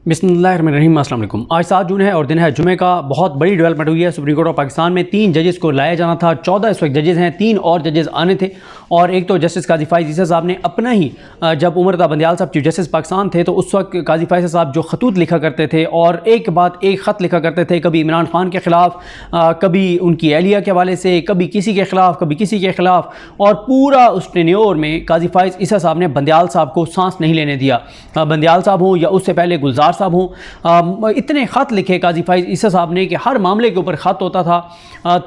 बिस्मिल्लाहिर्रहमानिर्रहीम। अस्सलाम वालेकुम। आज 7 जून है और दिन है जुमे का। बहुत बड़ी डेवलपमेंट हुई है। सुप्रीम कोर्ट ऑफ पाकिस्तान में 3 जजेस को लाया जाना था। 14 इस वक्त जजेस हैं, 3 और जजेस आने थे। और एक तो जस्टिस काजी फाइज ईसा साहब ने अपना ही, जब उमर ता बंदियाल साहब चीफ जस्टिस पाकिस्तान थे तो उस वक्त काजी फाइज साहब जो खतूत लिखा करते थे और एक बाद एक ख़त लिखा करते थे, कभी इमरान खान के ख़िलाफ़, कभी उनकी एहलिया के हवाले से, कभी किसी के ख़िलाफ़, कभी किसी के ख़िलाफ़, और पूरा उस टेन्योर में काजी फाइज ईसा साहब ने बंदियाल साहब को सांस नहीं लेने दिया। बंदियाल साहब हों या उससे पहले गुलजार साहब हों, इतने ख़त लिखे काजी फाइज ईसा साहब ने कि हर मामले के ऊपर ख़त होता था,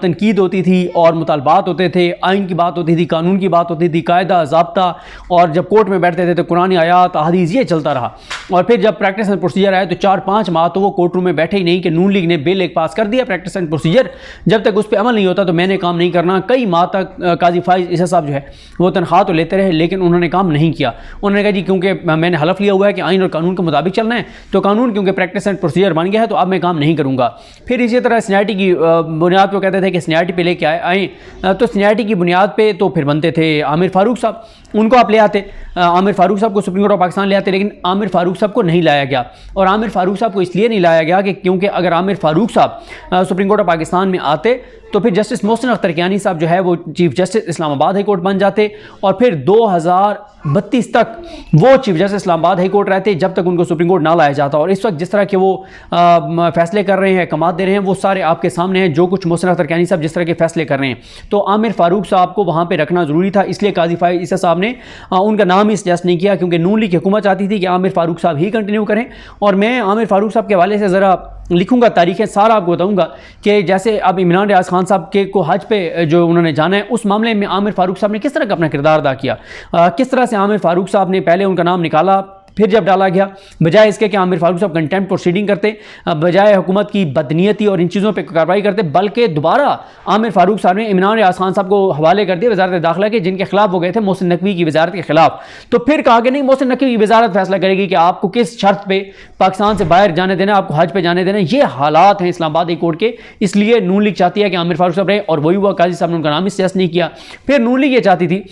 तनकीद होती थी और मुतालबात होते थे, आइन की बात होती थी, कानून की बात होती थी, कायदा ज़ाब्ता, और जब कोर्ट में बैठते थे तो कुरानी आयात अहादीस ये चलता रहा। और फिर जब प्रैक्टिस एंड प्रोसीजर आए तो 4-5 माह तो वो कोर्ट रूम में बैठे ही नहीं कि नून लीग ने बिल एक पास कर दिया प्रैक्टिस एंड प्रोसीजर, जब तक उस पर अमल नहीं होता तो मैंने काम नहीं करना। कई माह तक काजी फाइज ईसा साहब जो है वो तनख्वाह तो लेते रहे लेकिन उन्होंने काम नहीं किया। उन्होंने कहा जी क्योंकि मैंने हलफ लिया हुआ है कि आइन और कानून के मुताबिक चलना है, तो कानून क्योंकि प्रैक्टिस एंड प्रोसीजर बन गया है तो अब मैं काम नहीं करूँगा। फिर इसी तरह सीनियरिटी की बुनियाद पर कहते थे कि सीनियरिटी पे लेके आए, तो सीनियरिटी की बुनियाद पे तो फिर बनते थे आमिर फारूक साहब, उनको आप ले आते, आमिर फारूक साहब को सुप्रीम कोर्ट ऑफ पाकिस्तान ले आते, लेकिन आमिर फारूक साहब को नहीं लाया गया। और आमिर फारूक साहब को इसलिए नहीं लाया गया कि क्योंकि अगर आमिर फारूक साहब सुप्रीम कोर्ट ऑफ पाकिस्तान में आते तो फिर जस्टिस मोहसिन अख्तर कियानी साहब जो है वो chief justice Islamabad high court बन जाते और फिर 2032 तक वो chief justice Islamabad high court रहते जब तक उनको सुप्रीम कोर्ट ना लाया जाता। और इस वक्त जिस तरह के वो फैसले कर रहे हैं, कमात दे रहे हैं, वो सारे आपके सामने हैं, जो कुछ मोहसिन अख्तर कियानी साहब जिस तरह के फैसले कर रहे हैं। तो आमिर फारूक साहब को वहाँ पर रखना ज़रूरी था, इसलिए काजी फाइज ईसा साहब ने उनका नाम ही सजेस्ट नहीं किया, क्योंकि नून लीग हुकूमत चाहती थी कि आमिर फारूक साहब ही कंटिन्यू करें। और मैं आमिर फारूक साहब के हवाले से ज़रा लिखूंगा, तारीखें सारा आपको बताऊंगा कि जैसे अब इमरान रियाज खान साहब के को हज पे जो उन्होंने जाना है, उस मामले में आमिर फारूक साहब ने किस तरह का अपना किरदार अदा किया, किस तरह से आमिर फारूक साहब ने पहले उनका नाम निकाला, फिर जब डाला गया, बजाय इसके कि आमिर फारूक साहब कंटेम्प्ट प्रोसीडिंग करते, बजाय हुकूमत की बदनीयती और इन चीज़ों पे कार्रवाई करते, बल्कि दोबारा आमिर फारूक साहब ने इमरान रियाज खान साहब को हवाले कर दिया वजारत दाखिला के, जिनके खिलाफ वो गए थे मोहसिन नकवी की वजारत के खिलाफ। तो फिर कहा कि नहीं, मोहसिन नकवी की वजारत फैसला करेगी कि आपको किस शर्त पे पाकिस्तान से बाहर जाने देना, आपको हज पे जाने देना। ये हालात हैं इस्लामाबाद हाई कोर्ट के, इसलिए नून लीग चाहती है कि आमिर फारूक साहब रहे, और वही हुआ, काजी साहब ने उनका नाम ही सजेस्ट नहीं किया। फिर नून लीग ये चाहती थी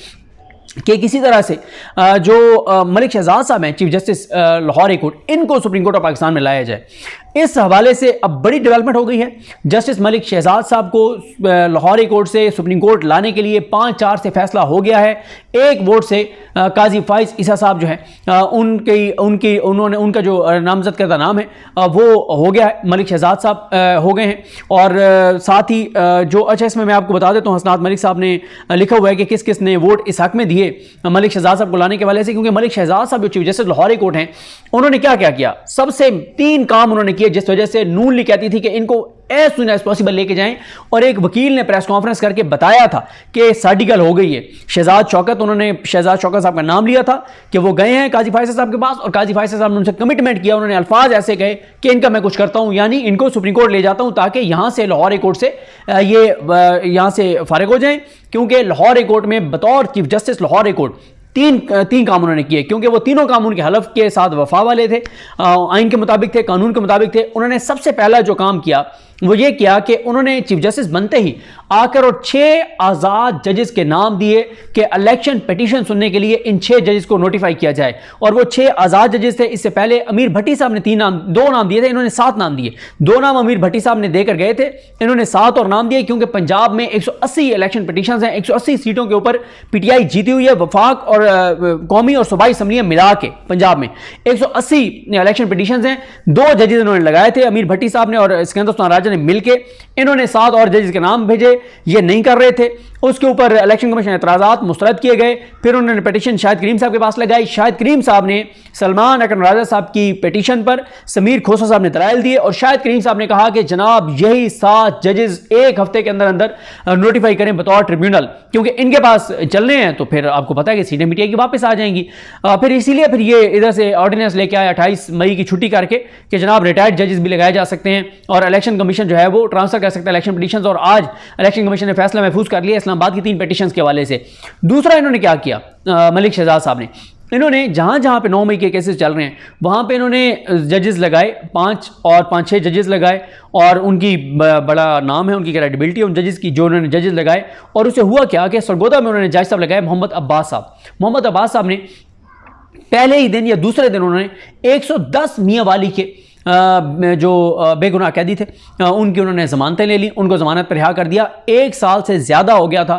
कि किसी तरह से जो मलिक शहजाद साहब हैं chief justice Lahore high court, इनको सुप्रीम कोर्ट ऑफ पाकिस्तान में लाया जाए। इस हवाले से अब बड़ी डेवलपमेंट हो गई है। जस्टिस मलिक शहजाद साहब को लाहौर हाई कोर्ट से सुप्रीम कोर्ट लाने के लिए 5-4 से फैसला हो गया है। एक वोट से काजी फाइज ईसा साहब जो है उनका जो नामजद करदा नाम है वो हो गया है, मलिक शहजाद साहब हो गए हैं। और साथ ही जो, अच्छा इसमें मैं आपको बता देता हूँ, हसनात मलिक साहब ने लिखा हुआ है कि किस किस ने वोट इस हक में दिए मलिक शहजाद साहब को लाने के वाले से, क्योंकि मलिक शहजाद साहब जो chief justice Lahore high court हैं, उन्होंने क्या क्या किया, सबसे 3 काम उन्होंने किए जिस वजह से नून लीग कहती थी कि इनको एज सुन एज पॉसिबल लेके जाएं। और एक वकील ने प्रेस कॉन्फ्रेंस करके बताया था कि सार्टिकल हो गई है। शहजाद शौकत, उन्होंने शहजाद शौकत साहब का नाम लिया था कि वो गए हैं काजी फाइज साहब के पास, और काजी फाइज साहब ने उनसे कमिटमेंट किया, उन्होंने अल्फाज ऐसे कहे कि इनका मैं कुछ करता हूं, यानी इनको सुप्रीम कोर्ट ले जाता हूं ताकि यहां से लाहौर हाई कोर्ट से ये यहां से फारिग हो जाएं, क्योंकि लाहौर हाई कोर्ट में बतौर chief justice Lahore high court तीन काम उन्होंने किए, क्योंकि वो तीनों काम उनके हलफ के साथ वफा वाले थे, आइन के मुताबिक थे, कानून के मुताबिक थे। उन्होंने सबसे पहला जो काम किया वो ये किया कि उन्होंने चीफ जस्टिस बनते ही आकर और 6 आज़ाद जजेस के नाम दिए कि इलेक्शन पिटीशन सुनने के लिए इन 6 जजेस को नोटिफाई किया जाए। और वो 6 आज़ाद जजेस थे। इससे पहले अमीर भट्टी साहब ने 2 नाम दिए थे, इन्होंने 7 नाम दिए। 2 नाम अमीर भट्टी साहब ने देकर गए थे, इन्होंने 7 और नाम दिए, क्योंकि पंजाब में 180 इलेक्शन पिटीशन हैं, 180 सीटों के ऊपर पीटीआई जीती हुई है। वफाक और कौमी और सूबाई असम्बलियां मिला के पंजाब में 180 इलेक्शन पिटीशन हैं। 2 जजेस इन्होंने लगाए थे, अमीर भट्टी साहब ने और सिकंदर उस्मान राजा ने मिलके, इन्होंने 7 और जजेस के नाम भेजे, ये नहीं कर रहे थे। उसके ऊपर इलेक्शन कमीशन एतराज़ात मुस्तरद किए गए। फिर उन्होंने पिटीशन शाहिद करीम साहब के पास लगाई। शाहिद करीम साहब ने सलमान अकरम राजा साहब की पिटीशन पर समीर खोसा साहब ने दलाइल दिए, और शाहिद करीम साहब ने कहा कि जनाब यही 7 जजेस 1 हफ्ते के अंदर अंदर नोटिफाई करें बतौर ट्रिब्यूनल, क्योंकि इनके पास चलने हैं तो फिर आपको पता है कि सीटें पीटीआई की वापस आ जाएंगी। फिर इसीलिए फिर ये इधर से ऑर्डिनेंस लेके आए 28 मई की छुट्टी करके कि जनाब रिटायर्ड जजेस भी लगाए जा सकते हैं और इलेक्शन कमीशन जो है वो ट्रांसफर कर सकता है इलेक्शन पिटीशन। और आज इलेक्शन कमीशन ने फैसला महफूज कर लिया इस्लामाबाद की 3 पिटीशन के हवाले से। दूसरा इन्होंने क्या किया, मलिक शहजाद साहब ने, इन्होंने जहां जहां पे 9 मई के केसेस चल रहे हैं वहां पे इन्होंने जजेस लगाए, 5 और 5-6 जजेस लगाए, और उनकी बड़ा नाम है, उनकी क्रेडिबिलिटी है उन जजेस की जो उन्होंने जजेस लगाए। और उसे हुआ क्या कि सरगोदा में उन्होंने जज साहब लगाए मोहम्मद अब्बास साहब। मोहम्मद अब्बास साहब ने पहले ही दिन या दूसरे दिन उन्होंने 110 मियाँ वाली के जो बेगुनाह कैदी थे उनकी उन्होंने ज़मानतें ले ली, उनको ज़मानत पर रिहा कर दिया। 1 साल से ज़्यादा हो गया था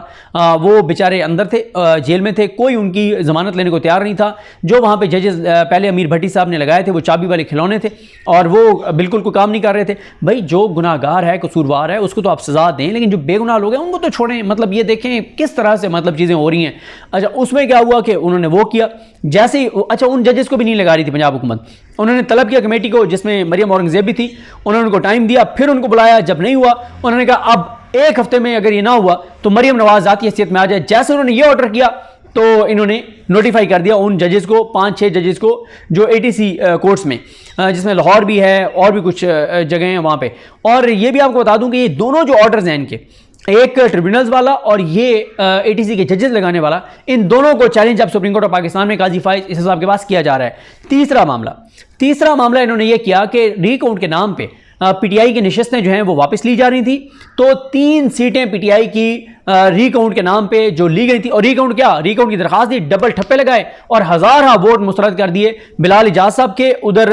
वो बेचारे अंदर थे, जेल में थे, कोई उनकी ज़मानत लेने को तैयार नहीं था। जो वहाँ पे जजेस पहले अमीर भट्टी साहब ने लगाए थे वो चाबी वाले खिलौने थे और वो बिल्कुल कोई काम नहीं कर रहे थे। भाई जो गुनाहगार है, कसूरवार है, उसको तो आप सज़ा दें, लेकिन जो बेगुनाह लोग हैं उनको तो छोड़ें। मतलब ये देखें किस तरह से मतलब चीज़ें हो रही हैं। अच्छा, उसमें क्या हुआ कि उन्होंने वो किया जैसे ही, अच्छा उन जजेस को भी नहीं लगा रही थी पंजाब हुकूमत, उन्होंने तलब किया कमेटी को जिसमें मरियम औरंगजेब भी थी, उन्होंने उनको टाइम दिया, फिर उनको बुलाया, जब नहीं हुआ उन्होंने कहा अब 1 हफ्ते में अगर ये ना हुआ तो मरियम नवाज ज़ाती हैसियत में आ जाए। जैसे उन्होंने ये ऑर्डर किया तो इन्होंने नोटिफाई कर दिया उन जजेस को, 5-6 जजेस को जो ATC कोर्ट्स में, जिसमें लाहौर भी है और भी कुछ जगह हैं वहाँ पे। और ये भी आपको बता दूं कि ये दोनों जो ऑर्डर्स हैं इनके, एक ट्रिब्यूनल्स वाला और ये ATC के जजेस लगाने वाला, इन दोनों को चैलेंज अब सुप्रीम कोर्ट ऑफ पाकिस्तान में काजी फाइज इस साहब के पास किया जा रहा है। तीसरा मामला इन्होंने ये किया कि रीकाउंट के नाम पे PTI की नशिस्तें जो हैं वो वापस ली जा रही थी, तो 3 सीटें PTI की रीकाउंट के नाम पे जो ली गई थी, और रीकाउंट की दरखास्त दी, डबल ठप्पे लगाए और 1000 वोट मुस्तरद कर दिए बिलाल इजाज साहब के, उधर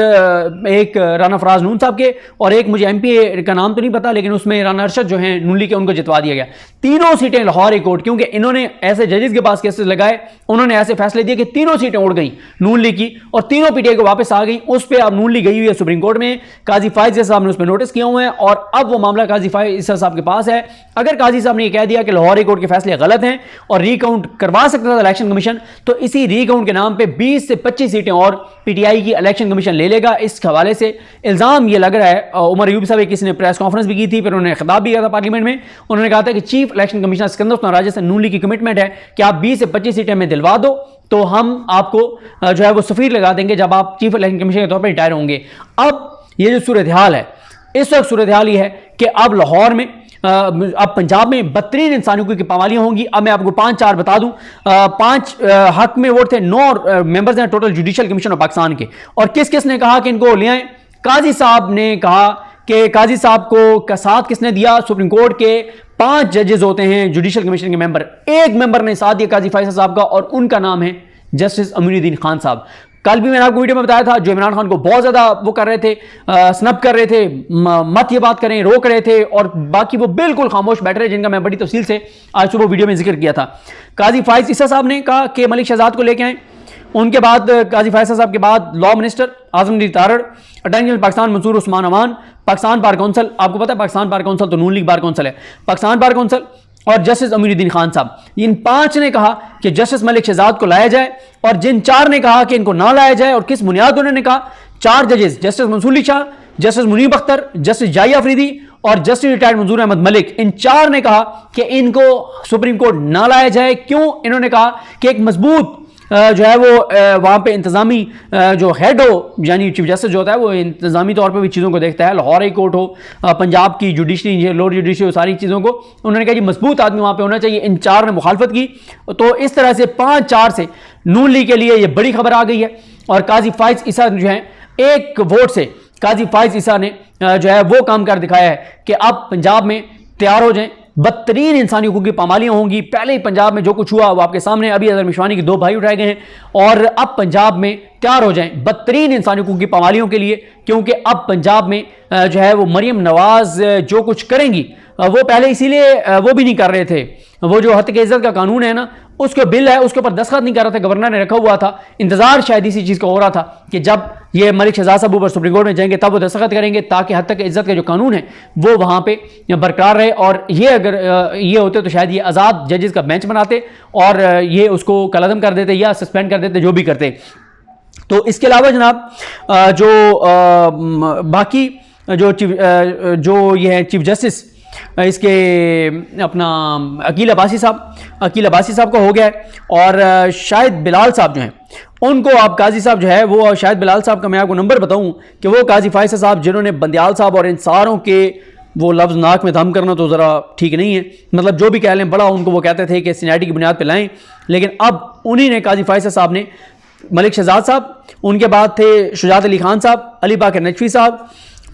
एक राना फराज नून साहब के, और एक मुझे MP का नाम तो नहीं पता लेकिन उसमें राना अरशद जो हैं नून लीग के, उनको जितवा दिया गया। तीनों सीटें लाहौर हाई कोर्ट, क्योंकि इन्होंने ऐसे जजेस के पास केसेस लगाए, उन्होंने ऐसे फैसले दिए कि तीनों सीटें उड़ गई नून लीग की और तीनों PTI को वापस आ गई। उस पर अब नून लीग गई हुई है सुप्रीम कोर्ट में, काजी फाइज साहब ने उस पर नोटिस किया हुआ है और अब वो मामला काजी फाइज साहब के पास है। अगर काजी साहब ने यह कह दिया कि लाहौर हाई कोर्ट के फैसले गलत हैं और रीकाउंट करवा सकता था इलेक्शन कमीशन, तो इसी रीकाउंट के नाम पे 20 से 25 सीटें और PTI की इलेक्शन कमीशन ले लेगा। इस हवाले से इल्जाम ये लग रहा है, उमर अयूब साहब किसी ने प्रेस कॉन्फ्रेंस भी की थी, फिर उन्होंने खिताब भी किया था पार्लियामेंट में, उन्होंने कहा था कि chief election commissioner Sikandar Usman Raja से नून लीग की कमिटमेंट है कि आप 20 से 25 सीटें हमें दिलवा दो तो हम आपको जो है वो सफीर लगा देंगे जब आप चीफ इलेक्शन कमिश्नर के तौर पर रिटायर होंगे। अब ये जो सूरत हाल है, इस वक्त सूरत हाल ये है कि अब लाहौर में, अब पंजाब में बदतरीन इंसानियों की पामालियां होंगी। अब मैं आपको 5-4 बता दूं। 5 हक में वोट थे, 9 मेंबर्स हैं total judicial commission of Pakistan के, और किस किस ने कहा कि इनको ले आए? काजी साहब ने कहा कि काजी साहब को का साथ किसने दिया? सुप्रीम कोर्ट के 5 जजेस होते हैं जुडिशियल कमीशन के मेंबर, एक मेंबर ने साथ दिया काजी फैसल साहब का, और उनका नाम है जस्टिस अमीनुद्दीन खान साहब। कल भी मैंने आपको वीडियो में बताया था, जो इमरान खान को बहुत ज्यादा वो कर रहे थे, स्नब कर रहे थे, मत ये बात करें, रोक रहे थे, और बाकी वो बिल्कुल खामोश बैठ रहे, जिनका मैं बड़ी तफसील से आज सुबह वीडियो में जिक्र किया था। काजी फाइज ईसा साहब ने कहा कि मलिक शहजाद को लेके आए। उनके बाद काजी फैसल साहब के बाद लॉ मिनिस्टर आजमगीर Tarar, attorney general Pakistan Mansoor Usman Aman, Pakistan bar council, आपको पता है पाकिस्तान बार काउंसिल तो नून लीग बार काउंसिल है, पाकिस्तान बार काउंसिल, और जस्टिस अमीनुद्दीन खान साहब। इन 5 ने कहा कि जस्टिस मलिक शहजाद को लाया जाए, और जिन 4 ने कहा कि इनको ना लाया जाए, और किस बुनियाद उन्होंने कहा, 4 जजेस justice Mansoor Ali Shah, justice Munib Akhtar, justice Yahya Afridi और जस्टिस रिटायर्ड मंजूर अहमद मलिक, इन 4 ने कहा कि इनको सुप्रीम कोर्ट ना लाया जाए। क्यों? इन्होंने कहा कि एक मजबूत जो है वो वहाँ पे इंतज़ामी जो हेड हो, यानी चीफ जस्टिस जो होता है वो इंतज़ामी तौर पे भी चीज़ों को देखता है, लाहौर हाई कोर्ट हो, पंजाब की जुडिशरी, लोअर जुडिशरी हो, सारी चीज़ों को उन्होंने कहा कि मजबूत आदमी वहाँ पे होना चाहिए। इन 4 ने मुखालफत की, तो इस तरह से 5-4 से नून लीग के लिए ये बड़ी खबर आ गई है। और काजी फाइज ईसा जो है, एक वोट से काजी फाइज ईसा ने जो है वो काम कर दिखाया है कि अब पंजाब में तैयार हो जाएं, बदतरीन इंसानी हकूक़ की पामालियाँ होंगी। पहले ही पंजाब में जो कुछ हुआ वो आपके सामने, अभी अजहर मिशवानी के 2 भाई उठाए गए हैं, और अब पंजाब में तैयार हो जाएं बदतरीन इंसानी हकूक़ की पामालियों के लिए, क्योंकि अब पंजाब में जो है वो मरियम नवाज जो कुछ करेंगी, वो पहले इसीलिए वो भी नहीं कर रहे थे, वो जो हत्या इज्जत का कानून है ना, उसको बिल है, उसके ऊपर दस्तखत नहीं कर रहा था, गवर्नर ने रखा हुआ था। इंतजार शायद इसी चीज़ का हो रहा था कि जब ये मलिक शहजाद साहब ऊपर सुप्रीम कोर्ट में जाएंगे तब वो दस्तखत करेंगे, ताकि हत्या के इज्जत का जो कानून है वो वहाँ पे बरकरार रहे। और ये अगर ये होते तो शायद ये आज़ाद जजेस का बेंच बनाते और ये उसको कलअदम कर देते या सस्पेंड कर देते, जो भी करते। तो इसके अलावा जनाब जो बाकी जो ये है चीफ जस्टिस इसके अपना अकील अब्बासी साहब का हो गया है, और शायद बिलाल साहब जो हैं उनको आप काजी साहब जो है वो, शायद बिलाल साहब का मैं आपको नंबर बताऊं कि वो काजी फाइसा साहब जिन्होंने बंदियाल साहब और इन सारों के वो लफ्ज़ नाक में दम करना तो ज़रा ठीक नहीं है, मतलब जो भी कह लें बड़ा उनको वो कहते थे कि सीनियरिटी की बुनियाद पर लाएँ, लेकिन अब उन्हीं ने काजी फाइसा साहब ने मलिक शहजाद साहब, उनके बाद थे शुजात अली खान साहब, अली बाकर नजफी साहब,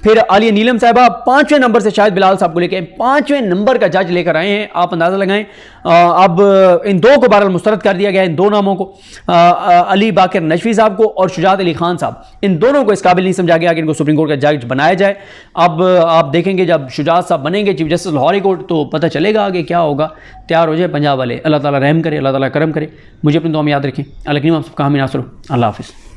फिर आलिया नीलम साहिबा 5वें नंबर से शायद बिलाल साहब को लेके 5वें नंबर का जज लेकर आए हैं, आप अंदाज़ा लगाएं। अब इन दो को बहरहाल मुस्तरद कर दिया गया, इन दो नामों को, अली बाकर नजफी साहब को और शुजात अली खान साहब, इन दोनों को इस काबिल नहीं समझा गया कि इनको सुप्रीम कोर्ट का जज बनाया जाए। अब आप देखेंगे जब शुजात साहब बनेंगे चीफ जस्टिस लाहौरी कोर्ट तो पता चलेगा आगे क्या होगा। तैयार हो जाए पंजाब वाले। अल्लाह ताला रहम करे, अल्लाह ताला करम करे। मुझे अपनी दुआ में याद रखें। अल्लाह करीम आप सबका हामी नासर हो। अल्लाह हाफिज़।